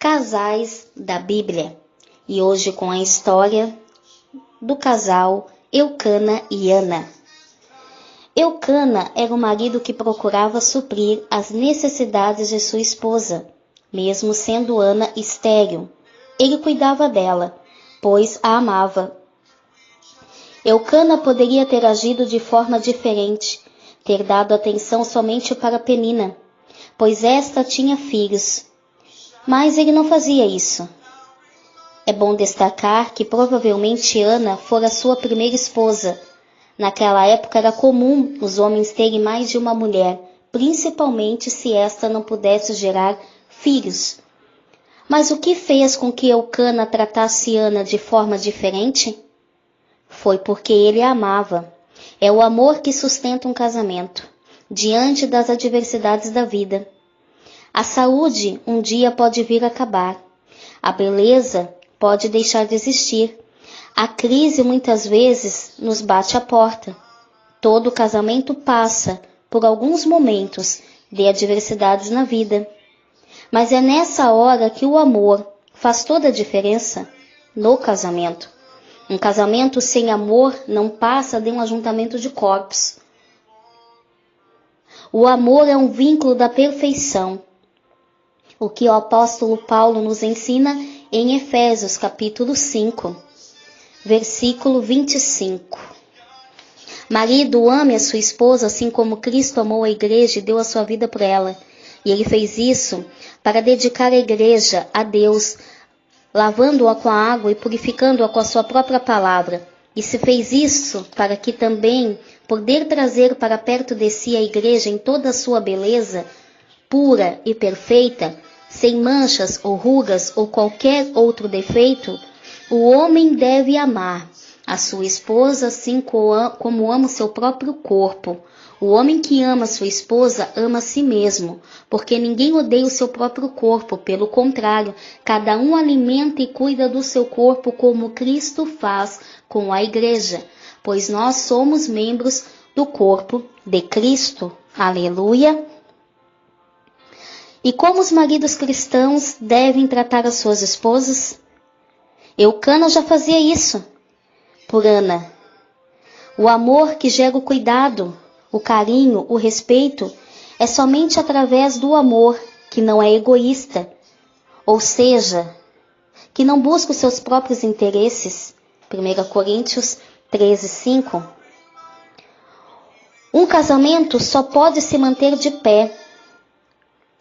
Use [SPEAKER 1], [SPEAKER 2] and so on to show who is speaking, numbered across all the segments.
[SPEAKER 1] Casais da Bíblia. E hoje com a história do casal Eucana e Ana. Eucana era um marido que procurava suprir as necessidades de sua esposa, mesmo sendo Ana estéril. Ele cuidava dela, pois a amava. Eucana poderia ter agido de forma diferente, ter dado atenção somente para Penina, pois esta tinha filhos. Mas ele não fazia isso. É bom destacar que provavelmente Ana fora sua primeira esposa. Naquela época era comum os homens terem mais de uma mulher, principalmente se esta não pudesse gerar filhos. Mas o que fez com que Eucana tratasse Ana de forma diferente? Foi porque ele a amava. É o amor que sustenta um casamento, diante das adversidades da vida. A saúde um dia pode vir a acabar. A beleza pode deixar de existir. A crise muitas vezes nos bate à porta. Todo casamento passa por alguns momentos de adversidades na vida. Mas é nessa hora que o amor faz toda a diferença no casamento. Um casamento sem amor não passa de um ajuntamento de corpos. O amor é um vínculo da perfeição. O que o apóstolo Paulo nos ensina em Efésios capítulo 5, versículo 25. Marido, ame a sua esposa assim como Cristo amou a igreja e deu a sua vida por ela. E ele fez isso para dedicar a igreja a Deus, lavando-a com a água e purificando-a com a sua própria palavra. E se fez isso para que também poder trazer para perto de si a igreja em toda a sua beleza, pura e perfeita, sem manchas ou rugas ou qualquer outro defeito, o homem deve amar a sua esposa assim como ama o seu próprio corpo. O homem que ama sua esposa ama a si mesmo, porque ninguém odeia o seu próprio corpo, pelo contrário, cada um alimenta e cuida do seu corpo como Cristo faz com a igreja, pois nós somos membros do corpo de Cristo. Aleluia! E como os maridos cristãos devem tratar as suas esposas? Eucana já fazia isso por Ana. O amor que gera o cuidado, o carinho, o respeito, é somente através do amor que não é egoísta, ou seja, que não busca os seus próprios interesses. 1 Coríntios 13:5. Um casamento só pode se manter de pé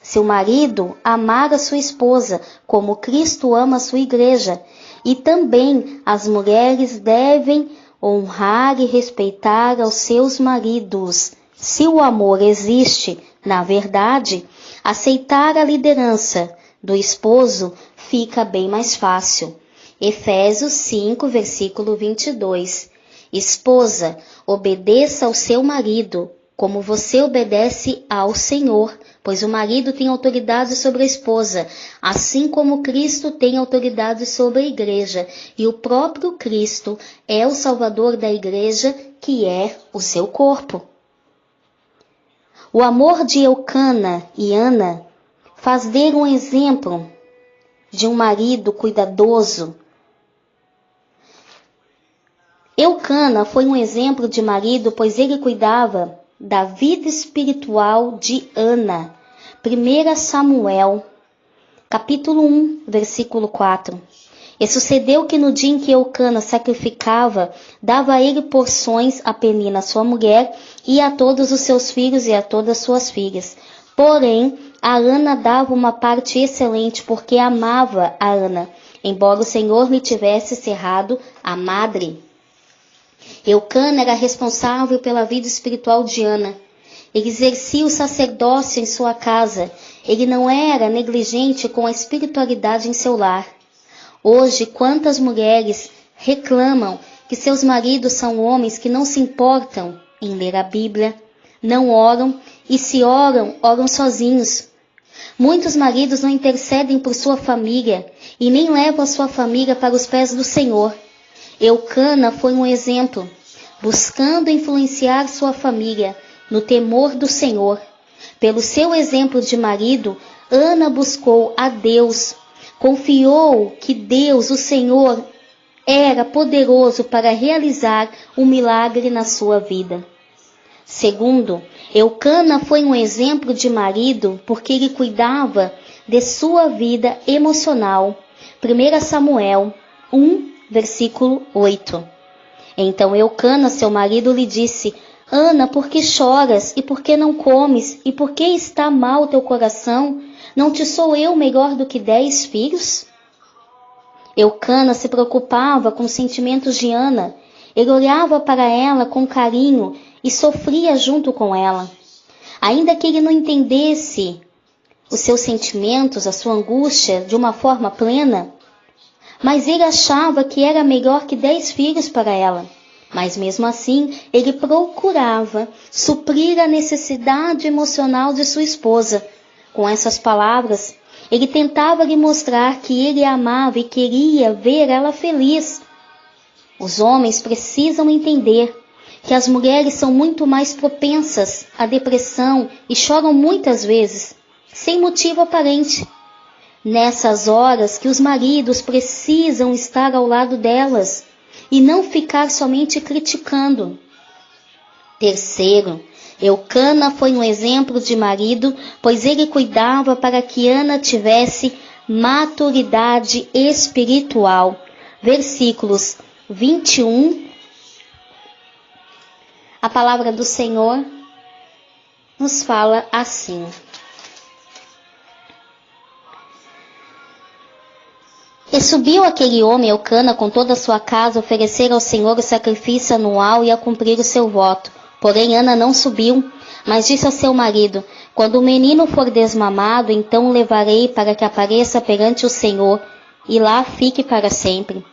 [SPEAKER 1] se o marido amar a sua esposa como Cristo ama a sua igreja, e também as mulheres devem honrar e respeitar aos seus maridos. Se o amor existe, na verdade, aceitar a liderança do esposo fica bem mais fácil. Efésios 5, versículo 22. Esposa, obedeça ao seu marido, como você obedece ao Senhor, pois o marido tem autoridade sobre a esposa, assim como Cristo tem autoridade sobre a igreja, e o próprio Cristo é o Salvador da igreja, que é o seu corpo. O amor de Eucana e Ana faz dele um exemplo de um marido cuidadoso. Eucana foi um exemplo de marido, pois ele cuidava da vida espiritual de Ana. 1 Samuel, capítulo 1, versículo 4. E sucedeu que no dia em que Eucana sacrificava, dava a ele porções a Penina, sua mulher, e a todos os seus filhos e a todas suas filhas. Porém, a Ana dava uma parte excelente, porque amava a Ana, embora o Senhor lhe tivesse cerrado a madre. Eucana era responsável pela vida espiritual de Ana. Ele exercia o sacerdócio em sua casa. Ele não era negligente com a espiritualidade em seu lar. Hoje, quantas mulheres reclamam que seus maridos são homens que não se importam em ler a Bíblia, não oram e se oram, oram sozinhos. Muitos maridos não intercedem por sua família e nem levam a sua família para os pés do Senhor. Eucana foi um exemplo, buscando influenciar sua família no temor do Senhor. Pelo seu exemplo de marido, Ana buscou a Deus confiou que Deus, o Senhor, era poderoso para realizar um milagre na sua vida. Segundo, Eucana foi um exemplo de marido porque ele cuidava de sua vida emocional. 1 Samuel 1, versículo 8. Então Eucana, seu marido, lhe disse: Ana, por que choras? E por que não comes? E por que está mal teu coração? Não te sou eu melhor do que 10 filhos? Eucana se preocupava com os sentimentos de Ana. Ele olhava para ela com carinho e sofria junto com ela. Ainda que ele não entendesse os seus sentimentos, a sua angústia de uma forma plena, mas ele achava que era melhor que 10 filhos para ela. Mas mesmo assim, ele procurava suprir a necessidade emocional de sua esposa. Com essas palavras, ele tentava lhe mostrar que ele a amava e queria ver ela feliz. Os homens precisam entender que as mulheres são muito mais propensas à depressão e choram muitas vezes, sem motivo aparente. Nessas horas que os maridos precisam estar ao lado delas e não ficar somente criticando. Terceiro, Eucana foi um exemplo de marido, pois ele cuidava para que Ana tivesse maturidade espiritual. Versículos 21. A palavra do Senhor nos fala assim. E subiu aquele homem, Eucana, com toda a sua casa, a oferecer ao Senhor o sacrifício anual e a cumprir o seu voto. Porém, Ana não subiu, mas disse ao seu marido: Quando o menino for desmamado, então o levarei para que apareça perante o Senhor, e lá fique para sempre.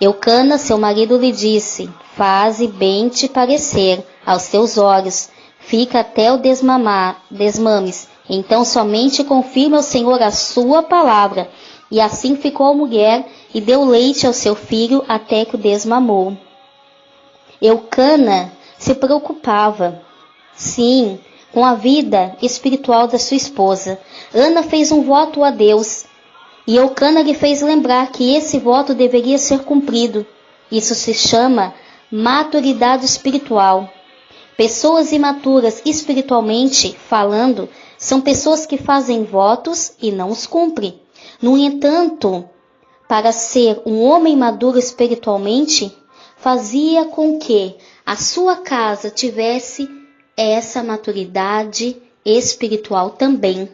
[SPEAKER 1] Eucana, seu marido, lhe disse: Faze bem te parecer aos teus olhos, fica até o desmames. Então somente confirme ao Senhor a sua palavra. E assim ficou a mulher e deu leite ao seu filho até que o desmamou. Eucana se preocupava, sim, com a vida espiritual da sua esposa. Ana fez um voto a Deus e Eucana lhe fez lembrar que esse voto deveria ser cumprido. Isso se chama maturidade espiritual. Pessoas imaturas espiritualmente falando são pessoas que fazem votos e não os cumprem. No entanto, para ser um homem maduro espiritualmente, fazia com que a sua casa tivesse essa maturidade espiritual também.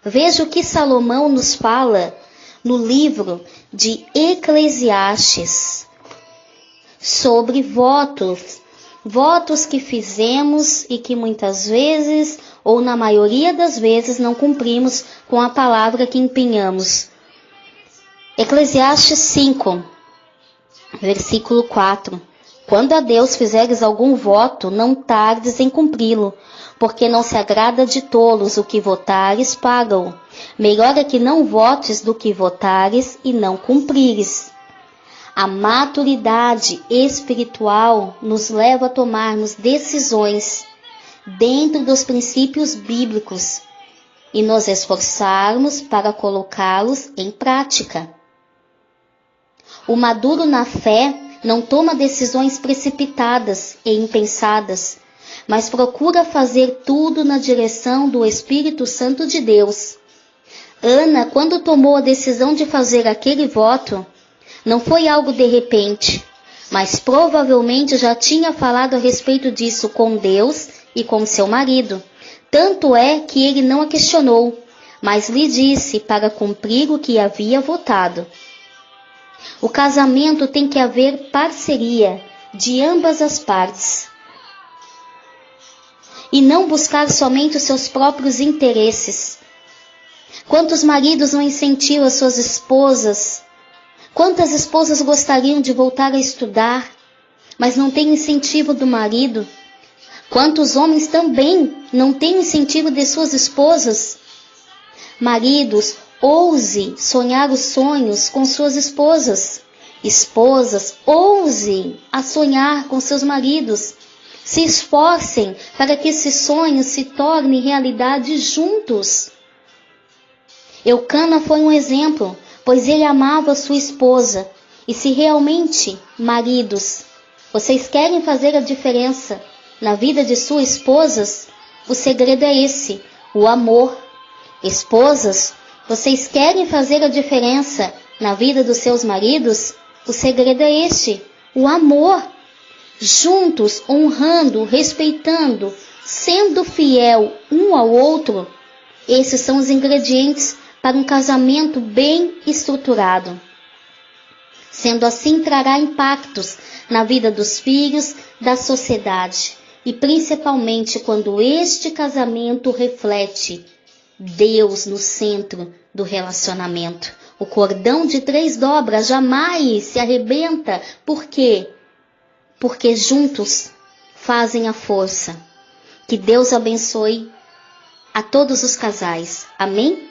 [SPEAKER 1] Veja o que Salomão nos fala no livro de Eclesiastes sobre votos. Votos que fizemos e que muitas vezes, ou na maioria das vezes, não cumprimos com a palavra que empenhamos. Eclesiastes 5, versículo 4. Quando a Deus fizeres algum voto, não tardes em cumpri-lo, porque não se agrada de tolos, o que votares, paga-o. Melhor é que não votes do que votares e não cumprires. A maturidade espiritual nos leva a tomarmos decisões dentro dos princípios bíblicos e nos esforçarmos para colocá-los em prática. O maduro na fé não toma decisões precipitadas e impensadas, mas procura fazer tudo na direção do Espírito Santo de Deus. Ana, quando tomou a decisão de fazer aquele voto, não foi algo de repente, mas provavelmente já tinha falado a respeito disso com Deus e com seu marido. Tanto é que ele não a questionou, mas lhe disse para cumprir o que havia votado. O casamento tem que haver parceria de ambas as partes. E não buscar somente os seus próprios interesses. Quantos maridos não incentivam suas esposas? Quantas esposas gostariam de voltar a estudar, mas não têm incentivo do marido? Quantos homens também não têm incentivo de suas esposas? Maridos, ouse sonhar os sonhos com suas esposas. Esposas, ousem a sonhar com seus maridos. Se esforcem para que esses sonhos se tornem realidade juntos. Eucana foi um exemplo, pois ele amava sua esposa. E se realmente, maridos, vocês querem fazer a diferença na vida de suas esposas, o segredo é esse, o amor. Esposas, vocês querem fazer a diferença na vida dos seus maridos, o segredo é este, o amor. Juntos, honrando, respeitando, sendo fiel um ao outro, esses são os ingredientes para um casamento bem estruturado. Sendo assim, trará impactos na vida dos filhos, da sociedade, e principalmente quando este casamento reflete Deus no centro do relacionamento. O cordão de 3 dobras jamais se arrebenta. Por quê? Porque juntos fazem a força. Que Deus abençoe a todos os casais. Amém?